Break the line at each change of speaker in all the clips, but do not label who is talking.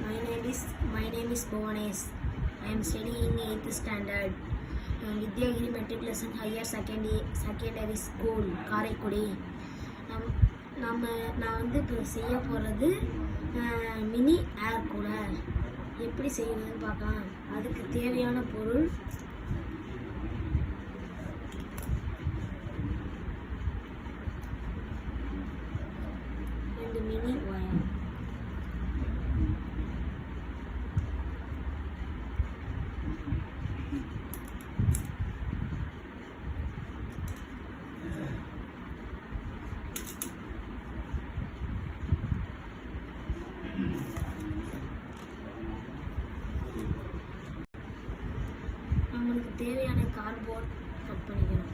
My name is Bhuvanesh. I am studying 8th standard. Vidyagiri Matriculation Higher Secondary School, Karaikudi. நான் வந்து இப்போ செய்ய போகிறது மினி ஏர் கூலர். எப்படி செய்யறதுன்னு பார்க்கலாம். அதுக்கு தேவையான பொருள் மினி ஒயர், நம்மளுக்கு தேவையான கார்ட்போர்ட் கட் பண்ணிக்கணும்.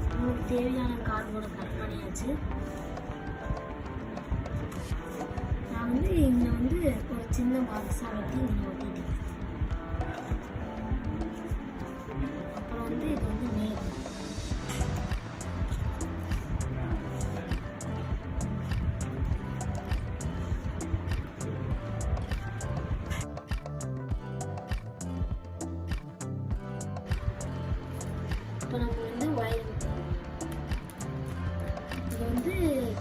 நம்மளுக்கு தேவையான கார்ட்போர்டை கட் பண்ணியாச்சு. நான் வந்து இங்கே வந்து ஒரு சின்ன பாக்ஸாக வெட்டி இங்கே ஒட்டிட்டேன். அப்புறம் வந்து இது வந்து மேலே இப்போ நம்ம வந்து ஒயர் இது வந்து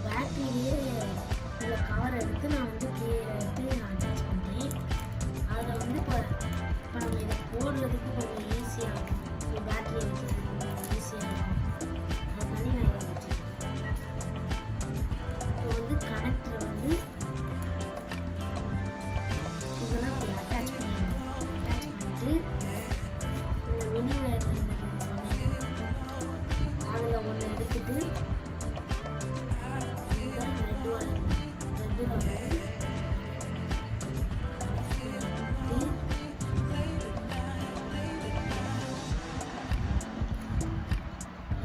பேட்டரியே இதில் கவர் எடுத்து நான் வந்து அட்டாச் பண்ணேன். அதில் வந்து இப்போ நம்ம இதை போடுறதுக்கு கொஞ்சம் ஈஸியாக இருக்கும். இப்போ பேட்டரி வைக்கிறதுக்கு கொஞ்சம் ஈஸியாக இருக்கும். அது பண்ணி நான் இதை வச்சேன். இப்போ வந்து கனெக்டர் வந்து இதெல்லாம் இப்படி அட்டாச் பண்ணிடணும். அட்டாச் பண்ணிட்டு இந்த மினி ஒயர் அதில் ஒன்று எடுத்துட்டு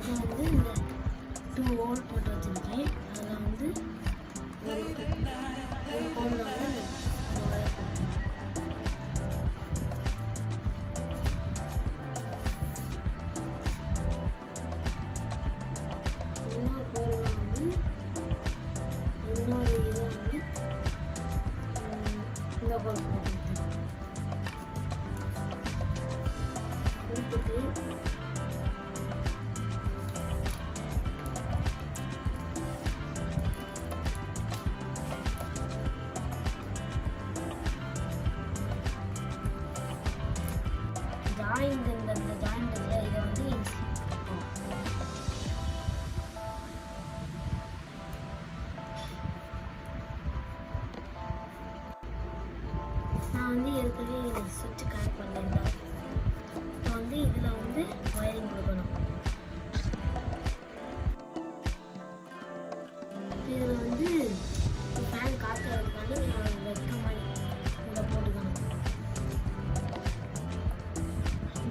இதை வந்து இந்த 2 ஹோல் போட்டு வச்சுருக்கேன். அதில் வந்து ஒரு ஹோலில் வந்து இந்த ஒயர் போட்டு இன்னொரு ஹோலில் வந்து இன்னொரு இதை வந்து இந்த ஹோல் போட்டு ஜாயிண்ட் இந்த ஜாயிண்ட் இதை வந்து நான் வந்து ஏற்கனவே சுவிட்ச் கனெக்ட் பண்ணியிருந்தேன். இப்போ வந்து இதில் வந்து ஒயரிங் கொடுக்கணும். இதில் வந்து ஃபேன் காற்றுறதுக்காண்டி வெக்க மாதிரி இதை போட்டுக்கணும்.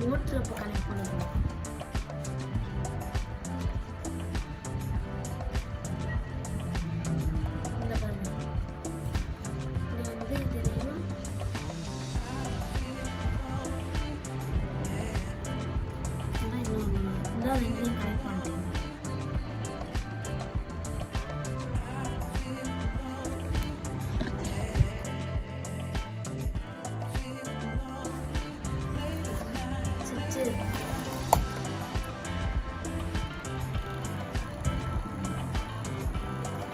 மோட்ரு இப்போ கனெக்ட் பண்ணிக்கணும். இந்த பாருங்க, இது வந்து தெரியும். இந்த ரெண்டையும் கனெக்ட் பண்ணிட்டேன்.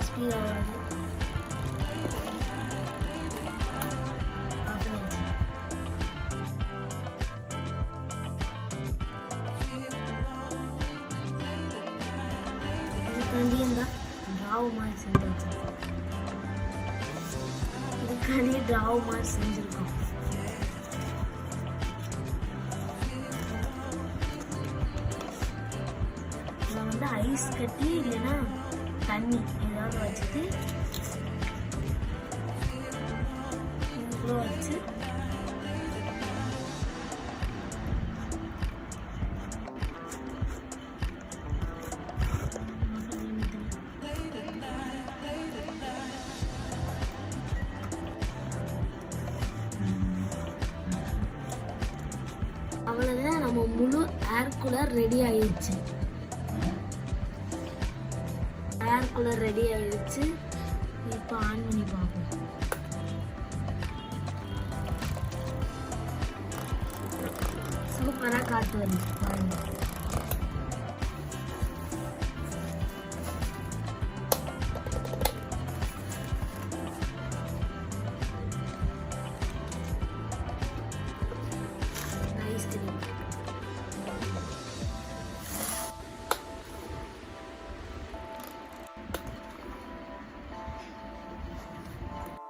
ஸ்பீடாக வருது. இதுக்காண்டியும் தான் ட்ராவ் மாதிரி செஞ்சு வச்சிருக்கோம். இதுக்காண்டியே ட்ராவ் மாதிரி செஞ்சுருக்கோம். இதில் வந்து ஐஸ் கட்டி இல்லைன்னா தண்ணி ஏதாவது வச்சுட்டு இதுக்குள்ளே வச்சு அவ்வளோதான், நம்ம முழு ஏர் கூலர் ரெடி ஆயிடுச்சு. ஏர் கூலர் ரெடி ஆயிடுச்சு. இப்போ ஆன் பண்ணி பார்ப்போம். சூப்பராக காற்று வருது பாருங்க.